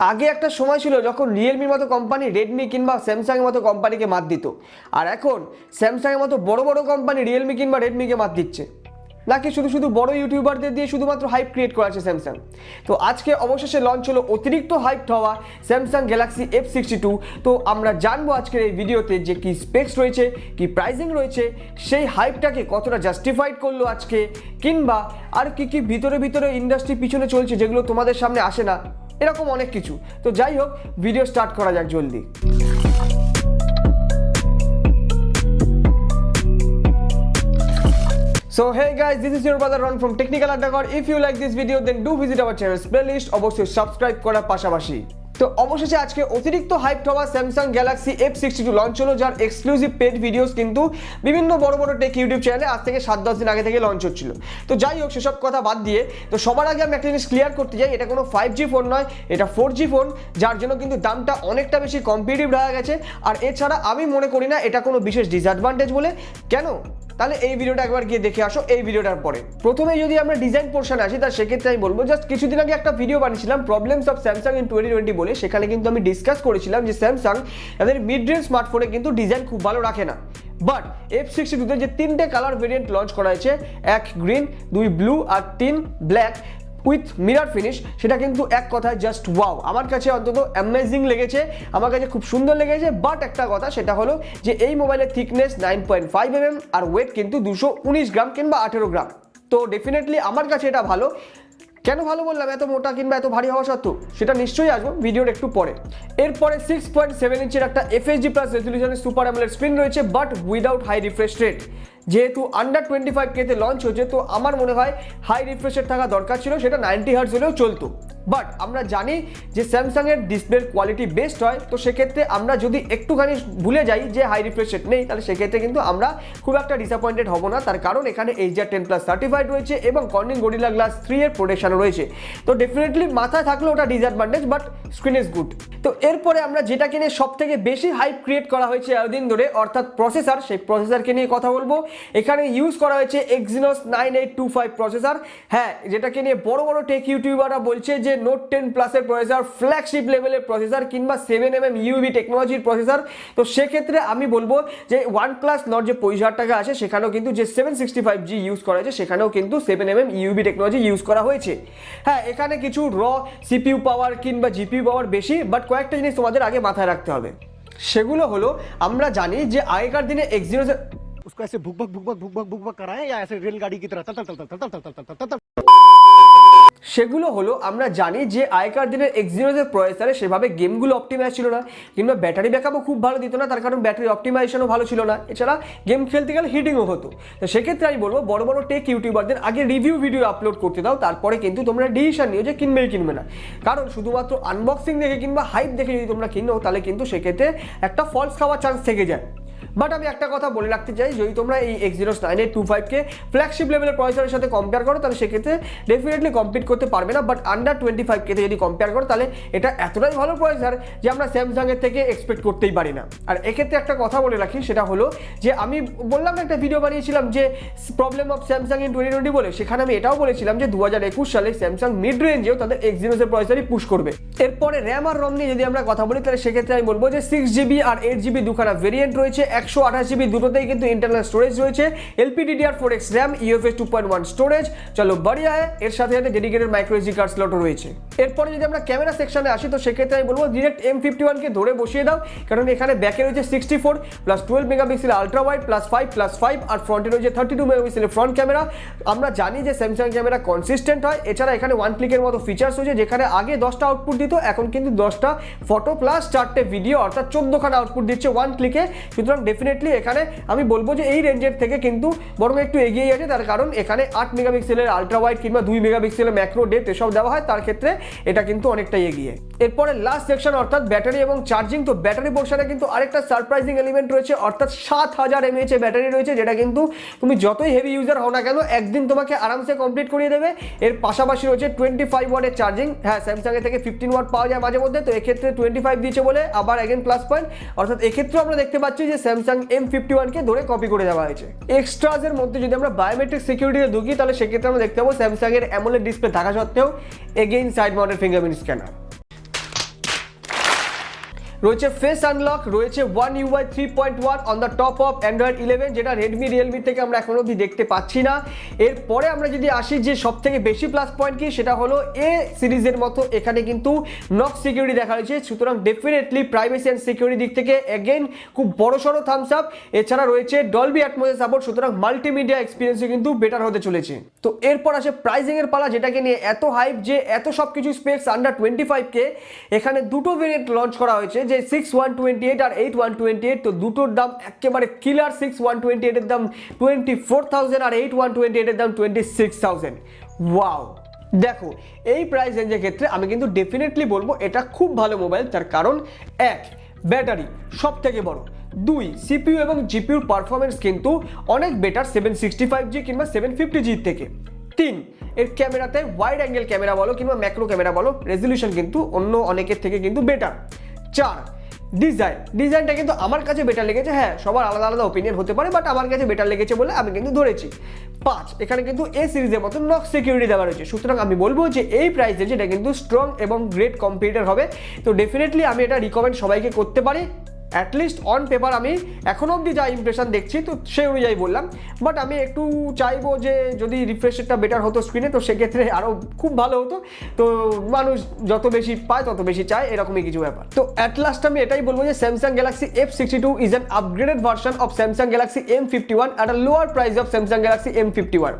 আগে একটা সময় ছিল যখন রিয়েলমির মতো কোম্পানি রেডমি কিংবা স্যামসাংয়ের মতো কোম্পানিকে মাত দিত, আর এখন স্যামসাংয়ের মতো বড় বড় কোম্পানি রিয়েলমি কিংবা রেডমিকে মাত দিচ্ছে, নাকি শুধু শুধু বড় ইউটিউবারদের দিয়ে শুধুমাত্র হাইপ ক্রিয়েট করেছে স্যামসাং। তো আজকে অবশেষে লঞ্চ হলো অতিরিক্ত হাইপ হওয়া স্যামসাং গ্যালাক্সি F62। তো আমরা জানবো আজকের এই ভিডিওতে যে কি স্পেক্স রয়েছে, কি প্রাইসিং রয়েছে, সেই হাইপটাকে কতটা জাস্টিফাইড করলো আজকে, কিংবা আর কি কি ভিতরে ভিতরে ইন্ডাস্ট্রি পিছনে চলছে যেগুলো তোমাদের সামনে আসে না, এরকম অনেক কিছু। তো যাই হোক, ভিডিও স্টার্ট করা যাক জলদি। So hey guys, this is your brother Ron from Technical Addaghor. If you like this video then do visit our channel's playlist, অবশ্যই সাবস্ক্রাইব করার পাশাপাশি। তো অবশেষে আজকে অতিরিক্ত হাইপ হওয়া স্যামসাং গ্যালাক্সি F62 লঞ্চ হলো, যার এক্সক্লুসিভ পেড ভিডিওস কিন্তু বিভিন্ন বড় বড় টেক ইউটিউব চ্যানেলে আজ থেকে 7-10 দিন আগে থেকে লঞ্চ হচ্ছিল। তো যাই হোক, সেসব কথা বাদ দিয়ে তো সবার আগে আমি একটা জিনিস ক্লিয়ার করতে চাই, এটা কোনো 5G ফোন নয়, এটা 4G ফোন, যার জন্য কিন্তু দামটা অনেকটা বেশি কম্পিটিটিভ হয়ে গেছে। আর এছাড়া আমি মনে করি না এটা কোনো বিশেষ ডিসঅ্যাডভান্টেজ বলে। কেন? তাহলে এই ভিডিওটা একবার গিয়ে দেখে আসো এই ভিডিওটার পরে। প্রথমে যদি আমরা ডিজাইন পোর্শনে আসি, তার সেক্ষেত্রে আমি বলবো, জাস্ট কিছুদিন আগে একটা ভিডিও বানিয়েছিলাম প্রবলেমস অফ স্যামসাং ইন 2020 বলে। সেখানে কিন্তু আমি ডিসকাস করেছিলাম যে স্যামসাং তাদের মিড রেঞ্জ স্মার্টফোনে কিন্তু ডিজাইন খুব ভালো রাখে না। বাট F62 যে 3টে কালার ভেরিয়েন্ট লঞ্চ করা হয়েছে, 1 গ্রিন, 2 ব্লু আর 3 ব্ল্যাক উইথ মিরার ফিনিশ, সেটা কিন্তু এক কথায় জাস্ট ওয়াও। আমার কাছে অন্তত অ্যামেজিং লেগেছে, আমার কাছে খুব সুন্দর লেগেছে। বাট একটা কথা, সেটা হলো যে এই মোবাইলের থিকনেস 9.5 mm আর ওয়েট কিন্তু 219 গ্রাম কিংবা 18 গ্রাম। তো ডেফিনেটলি আমার কাছে এটা ভালো। কেন ভালো বললাম এত মোটা কিংবা এত ভারী হওয়া সত্ত্বেও, সেটা নিশ্চয়ই আসবো ভিডিওর একটু পরে। এরপরে 6.7 ইঞ্চের একটা FHD প্লাস রেজলিউশনের সুপার অ্যামোলেড স্ক্রিন রয়েছে, but without high refresh rate. যেহেতু আন্ডার 25K তে লঞ্চ হয়েছে, তো আমার মনে হয় হাই রিফ্রেশ রেট থাকা দরকার ছিল, সেটা 90 হার্টজ হলেও চলতো। বাট আমরা জানি যে স্যামসাংয়ের ডিসপ্লের কোয়ালিটি বেস্ট হয়, তো সেক্ষেত্রে আমরা যদি একটুখানি ভুলে যাই যে হাই রিফ্রেশ রেট নেই, তাহলে সেক্ষেত্রে কিন্তু আমরা খুব একটা ডিসঅ্যাপয়েন্টেড হব না। তার কারণ এখানে HDR10+ সার্টিফাইড রয়েছে এবং কর্নিং গরিলা গ্লাস 3 এর প্রোটেকশনও রয়েছে। তো ডেফিনেটলি মাথায় থাকলে ওটা disadvantage, but screen is good. তো এরপরে আমরা যেটাকে নিয়ে সব থেকে বেশি হাইপ ক্রিয়েট করা হয়েছে এতদিন ধরে, অর্থাৎ প্রসেসর, সেই প্রসেসরকে নিয়ে কথা বলবো। এখানে ইউজ করা হয়েছে Exynos 9825 প্রসেসর। হ্যাঁ, যেটাকে নিয়ে বড় বড় টেক ইউটিউবাররা বলছে যে নোট 10 প্লাসের প্রসেসর, ফ্ল্যাগশিপ লেভেলের প্রসেসর কিংবা 7mm UV টেকনোলজির প্রসেসর। তো সেক্ষেত্রে আমি বলবো যে OnePlus Nord যে 25,000 টাকা আছে, সেখানেও কিন্তু যে 765G ইউজ করা হয়েছে, সেখানেও কিন্তু 7mm UV টেকনোলজি ইউজ করা হয়েছে। হ্যাঁ, এখানে কিছু CPU পাওয়ার কিংবা GPU পাওয়ার বেশি, বাট কয়েকটা জিনিস তোমাদের আগে মাথায় রাখতে হবে। সেগুলো হলো, আমরা জানি যে আগেকার দিনে Exynos उसको ऐसे भुकभक भुकभक भुकभक भुकभक कराएं या ऐसे रेलगाड़ी की तरह तल तल तल तल तल तल तल तल तल। সেগুলো হলো, আমরা জানি যে আগেকার দিনের Exynos প্রসেসরে সেভাবে গেমগুলো অপটিমাইজ ছিল না, কিংবা ব্যাটারি ব্যাকআপও খুব ভালো দিত না, তার কারণ ব্যাটারি অপটিমাইজেশনও ভালো ছিল না। এছাড়া গেম খেলতে গেলে হিটিংও হতো। তো সেক্ষেত্রে আমি বলবো, বড় বড় টেক ইউটিউবারদের আগে রিভিউ ভিডিও আপলোড করতে দাও, তারপরে কিন্তু তোমরা ডিসিশন নিও যে কিনবে কিনবে না। কারণ শুধুমাত্র আনবক্সিং দেখে কিংবা হাইপ দেখে যদি তোমরা কিনো, তাহলে কিন্তু সেক্ষেত্রে একটা ফলস খাওয়ার চান্স থেকে যায়। বাট আমি একটা কথা বলে রাখতে চাই, যদি তোমরা এই Exynos 9825কে ফ্ল্যাগশিপ লেভেলের প্রসেসরের সাথে কম্পেয়ার করো, তাহলে সেক্ষেত্রে ডেফিনেটলি কম্পিট করতে পারবে না। বাট আন্ডার 25K তে যদি কম্পেয়ার করো, তাহলে এটা এতটাই ভালো প্রসেসর যে আমরা স্যামসাংয়ের থেকে এক্সপেক্ট করতেই পারি না। আর এক্ষেত্রে একটা কথা বলে রাখি, সেটা হলো যে আমি বললাম একটা ভিডিও বানিয়েছিলাম যে প্রবলেম অফ স্যামসাং ইন 2020 বলে, সেখানে আমি এটাও বলেছিলাম যে 2021 সালে স্যামসাং মিড রেঞ্জেও তাদের Exynos প্রসেসরই পুশ করবে। এরপরে র্যাম আর রম নিয়ে যদি আমরা কথা বলি, তাহলে সেক্ষেত্রে আমি বলবো যে 6GB আর 8GB দুখানা ভেরিয়েন্ট রয়েছে, 128GB দুটোতেই কিন্তু ইন্টারনাল স্টোরেজ রয়েছে, LPDDR4X র্যাম, UFS 2.1 স্টোরেজ। চলো বড়িয়া হয়। এর সাথে সাথে ডেডিকেটেড মাইক্রো SD কার্ড স্লটও রয়েছে। এরপরে যদি আমরা ক্যামেরা সেকশনে আসি, তো সেক্ষেত্রে আমি বলবো ডিরেক্ট M51কে ধরে বসিয়ে দাও, কারণ এখানে ব্যাকে রয়েছে 64 plus 12 megapixel ultra wide plus 5+5, আর ফ্রন্টে রয়েছে 32 মেগাপিক্সেলের ফ্রন্ট ক্যামেরা। আমরা জানি যে স্যামসাং ক্যামেরা কনসিস্টেন্ট হয়। এছাড়া এখানে ওয়ান ক্লিকের মতো ফিচার্স রয়েছে, যেখানে আগে 10টা আউটপুট দিত, এখন কিন্তু 10টা ফটো প্লাস 4টে ভিডিও, অর্থাৎ 14খানা আউটপুট দিচ্ছে ওয়ান ক্লিকে। সুতরাং ডেফিনেটলি এখানে আমি বলবো যে এই রেঞ্জের থেকে কিন্তু বরং একটু এগিয়ে আছে, তার কারণ এখানে 8 মেগাপিক্সেলের আলট্রা ওয়াইড কিংবা 2 মেগাপিক্সেলের ম্যাক্রো ডেপথ এসব দেওয়া হয়, তার ক্ষেত্রে এটা কিন্তু অনেকটাই এগিয়ে। এরপরে লাস্ট সেকশন অর্থাৎ ব্যাটারি এবং চার্জিং। তো ব্যাটারি পোর্শনে কিন্তু আরেকটা সারপ্রাইজিং এলিমেন্ট রয়েছে, অর্থাৎ 7000 mAh ব্যাটারি রয়েছে, যেটা কিন্তু তুমি যতই হেভি ইউজার হও না কেন, একদিন তোমাকে আরামসে কমপ্লিট করিয়ে দেবে। এর পাশাপাশি রয়েছে 25 ওয়াটের চার্জিং। হ্যাঁ, স্যামসাং এর থেকে 15 ওয়াট পাওয়া যায় মাঝে মধ্যে, তো এক্ষেত্রে 25 দিয়েছে বলে আবার এগেন প্লাস পয়েন্ট। অর্থাৎ এক্ষেত্রে আমরা দেখতে পাচ্ছি যে স্যামসাং M51কে ধরে কপি করে দেওয়া হয়েছে। এক্সট্রাজের মধ্যে যদি আমরা বায়োমেট্রিক সিকিউরিটিতে ঢুকি, তাহলে সেক্ষেত্রে আমরা দেখতে পাবো স্যামসাং এর অ্যামোলেড ডিসপ্লে থাকা সত্ত্বেও again side mounted fingerprint scanner. রয়েছে ফেস আনলক, রয়েছে one UI 3.1 on the top of Android 11, যেটা রেডমি রিয়েলমি থেকে আমরা এখনো অবধি দেখতে পাচ্ছি না। এরপরে আমরা যদি আসি যে সব থেকে বেশি প্লাস পয়েন্ট কি, সেটা হলো এ সিরিজের মতো এখানে কিন্তু নক সিকিউরিটি দেখা হয়েছে। সুতরাং ডেফিনেটলি প্রাইভেসি অ্যান্ড সিকিউরিটি দিক থেকে এগেইন খুব বড়সড় থামস আপ। এছাড়া রয়েছে ডলবি অ্যাটমসের সাপোর্ট, সুতরাং মাল্টিমিডিয়া এক্সপিরিয়েন্সও কিন্তু বেটার হতে চলেছে। তো এরপর আসে প্রাইসিং এর পালা, যেটাকে নিয়ে এত হাইপ যে এত সব কিছু স্পেক্স আন্ডার 25K। এখানে দুটো ভেরিয়েন্ট লঞ্চ করা হয়েছে, যে 6128 আর 8128। তো দুটোর দাম একেবারে কিলার। 6128 এর দাম 24,000 আর 8128 এর দাম 26,000। ওয়াও, দেখো এই প্রাইস রেঞ্জের ক্ষেত্রে আমি কিন্তু ডেফিনেটলি বলবো এটা খুব ভালো মোবাইল। তার কারণ এক, ব্যাটারি সব থেকে বড়। দুই, সিপিইউ এবং জিপিইউর পারফরমেন্স কিন্তু অনেক বেটার 765G কিংবা 750G থেকে। তিন, এর ক্যামেরাতে ওয়াইড অ্যাঙ্গেল ক্যামেরা বলো কিংবা ম্যাক্রো ক্যামেরা বলো, রেজলিউশন কিন্তু অন্য অনেকের থেকে কিন্তু বেটার। চার, ডিজাইনটা কিন্তু আমার কাছে বেটার লেগেছে। হ্যাঁ, সবার আলাদা আলাদা ওপিনিয়ন হতে পারে, বাট আমার কাছে বেটার লেগেছে বলে আমি কিন্তু ধরেছি। পাঁচ, এখানে কিন্তু এ সিরিজের মতো নক সিকিউরিটি দেওয়া রয়েছে। সুতরাং আমি বলবো যে এই প্রাইস রেঞ্জে এটা কিন্তু স্ট্রং এবং গ্রেট কম্পিটিটর হবে। তো ডেফিনেটলি আমি এটা রিকমেন্ড সবাইকে করতে পারি। অ্যাটলিস্ট অন পেপার আমি এখনো অবধি যা ইমপ্রেশন দেখছি তো সেই অনুযায়ী বললাম, বাট আমি একটু চাইবো যে যদি রিফ্রেশটা বেটার হতো স্ক্রিনে, তো সেক্ষেত্রে আরও খুব ভালো হতো। তো মানুষ যত বেশি পায় তত বেশি চায়, এরকমই কিছু ব্যাপার। তো অ্যাট লাস্ট আমি এটাই বলবো যে Samsung Galaxy F62 is an upgraded version of Samsung Galaxy M51 at a lower price of Samsung Galaxy M51।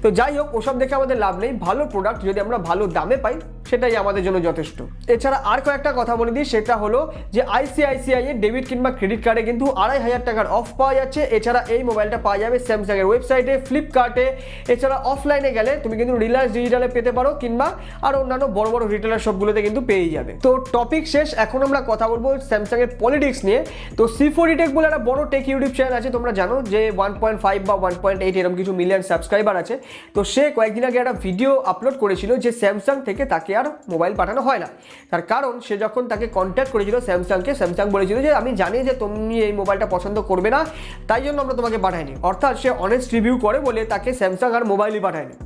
তো যাই হোক, ওসব দেখে আমাদের লাভ নেই। ভালো প্রোডাক্ট যদি আমরা ভালো দামে পাই সেটাই আমাদের জন্য যথেষ্ট। এছাড়া আর কয়েকটা কথা বলে দিই, সেটা হলো যে ICICI এর ডেবিট কিংবা ক্রেডিট কার্ডে কিন্তু 2,500 টাকার অফ পাওয়া যাচ্ছে। এছাড়া এই মোবাইলটা পাওয়া যাবে স্যামসাং এর ওয়েবসাইটে, ফ্লিপকার্টে। এছাড়া অফলাইনে গেলে তুমি কিন্তু রিলায়েন্স ডিজিটালে পেতে পারো, কিংবা আর অন্যান্য বড় বড় রিটেলার শপগুলোতে কিন্তু পেয়ে যাবে। তো টপিক শেষ, এখন আমরা কথা বলবো স্যামসাং এর পলিটিক্স নিয়ে। তো C4 টেক বলে একটা বড় টেক ইউটিউব চ্যানেল আছে, তোমরা জানো যে 1.5 বা 1.8 এরকম কিছু মিলিয়ন সাবস্ক্রাইবার আছে। তো সে কয়েকদিন আগে একটা ভিডিও আপলোড করেছিল যে স্যামসাং থেকে তাকে আর মোবাইল পাঠানো হয় না। তার কারণ সে যখন তাকে কন্ট্যাক্ট করেছিল স্যামসাংকে, স্যামসাং বলেছিল যে আমি জানি যে তুমি এই মোবাইলটা পছন্দ করবে না, তাই জন্য আমরা তোমাকে পাঠাইনি। অর্থাৎ সে অনেস্ট রিভিউ করে বলে তাকে স্যামসাং আর মোবাইলই পাঠায়নি।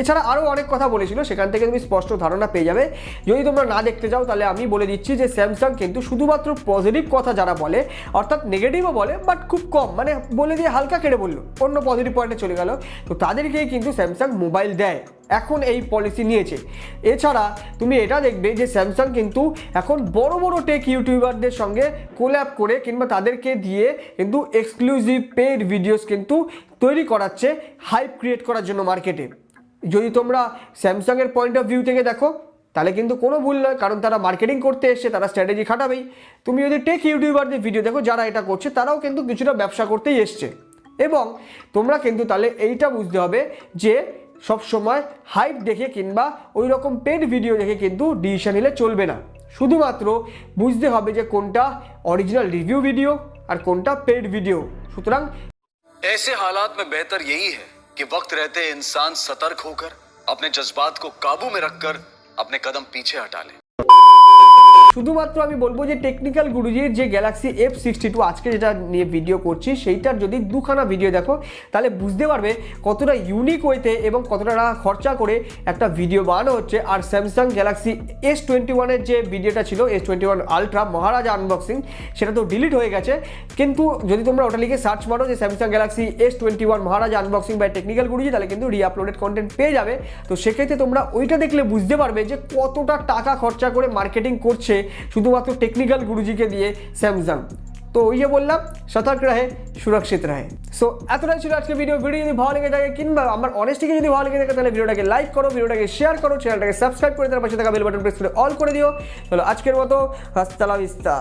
এছাড়া আরও অনেক কথা বলেছিল, সেখান থেকে তুমি স্পষ্ট ধারণা পেয়ে যাবে। যদি তোমরা না দেখতে যাও তাহলে আমি বলে দিচ্ছি যে স্যামসাং কিন্তু শুধুমাত্র পজিটিভ কথা যারা বলে, অর্থাৎ নেগেটিভও বলে বাট খুব কম, মানে বলে দিয়ে হালকা কেটে বললো, অন্য পজিটিভ পয়েন্টে চলে গেল, তো তাদেরকেই কিন্তু স্যামসাং মোবাইল দেয়। এখন এই পলিসি নিয়েছে। এছাড়া তুমি এটা দেখবে যে স্যামসাং কিন্তু এখন বড় বড় টেক ইউটিউবারদের সঙ্গে কোল্যাব করে কিংবা তাদেরকে দিয়ে কিন্তু এক্সক্লুসিভ পেইড ভিডিওস কিন্তু তৈরি করাচ্ছে হাইপ ক্রিয়েট করার জন্য মার্কেটে। যদি তোমরা স্যামসাংয়ের পয়েন্ট অফ ভিউ থেকে দেখো তাহলে কিন্তু কোনো ভুল নয়, কারণ তারা মার্কেটিং করতে এসছে, তারা স্ট্র্যাটেজি খাটাবেই। তুমি যদি টেক ইউটিউবারদের ভিডিও দেখো যারা এটা করছে, তারাও কিন্তু কিছুটা ব্যবসা করতেই এসছে। এবং তোমরা কিন্তু তাহলে এইটা বুঝতে হবে যে সব সময় হাইপ দেখে কিংবা ওই রকম পেড ভিডিও দেখে কিন্তু ডিসিশন নিলে চলবে না। শুধুমাত্র বুঝতে হবে যে কোনটা অরিজিনাল রিভিউ ভিডিও আর কোনটা পেড ভিডিও। সুতরাং ऐसे हालात में बेहतर यही है कि वक्त रहते इंसान सतर्क होकर अपने जज्बात को काबू में रखकर अपने कदम पीछे हटा ले। শুধুমাত্র আমি বলবো যে টেকনিক্যাল গুরুজির যে গ্যালাক্সি F62 আজকে যেটা নিয়ে ভিডিও করছি, সেইটার যদি দুখানা ভিডিও দেখো তাহলে বুঝতে পারবে কতটা ইউনিক ওয়েতে এবং কতটা টাকা খরচা করে একটা ভিডিও বানানো হচ্ছে। আর স্যামসাং গ্যালাক্সি S21 এর যে ভিডিওটা ছিল, S21 আলট্রা মহারাজা আনবক্সিং, সেটা তো ডিলিট হয়ে গেছে। কিন্তু যদি তোমরা ওটা লিখে সার্চ মারো যে Samsung Galaxy S21 Maharaja unboxing by technical Guruji, তাহলে কিন্তু রিআপলোডেড কন্টেন্ট পেয়ে যাবে। তো সেক্ষেত্রে তোমরা ওইটা দেখলে বুঝতে পারবে যে কতটা টাকা খরচা করে মার্কেটিং করছে শুধুমাত্র টেকনিক্যাল গুরুজিকে দিয়ে স্যামসাং। তো ওই যে বললাম, সতর্ক রহে সুরক্ষিত রহে। সো এতটাই ছিল আজকে ভিডিও। ভিডিও যদি ভালো লেগে থাকে কিংবা আমার অনেস্টিকে যদি ভালো লেগে থাকে তাহলে ভিডিওটাকে লাইক করো, ভিডিওটাকে শেয়ার করো, চ্যানেলটাকে সাবস্ক্রাইব করে তার পাশে থাকা বেল বাটন প্রেস করে অল করে দিও। চলো আজকের মতো হাস্তা লা ভিস্তা।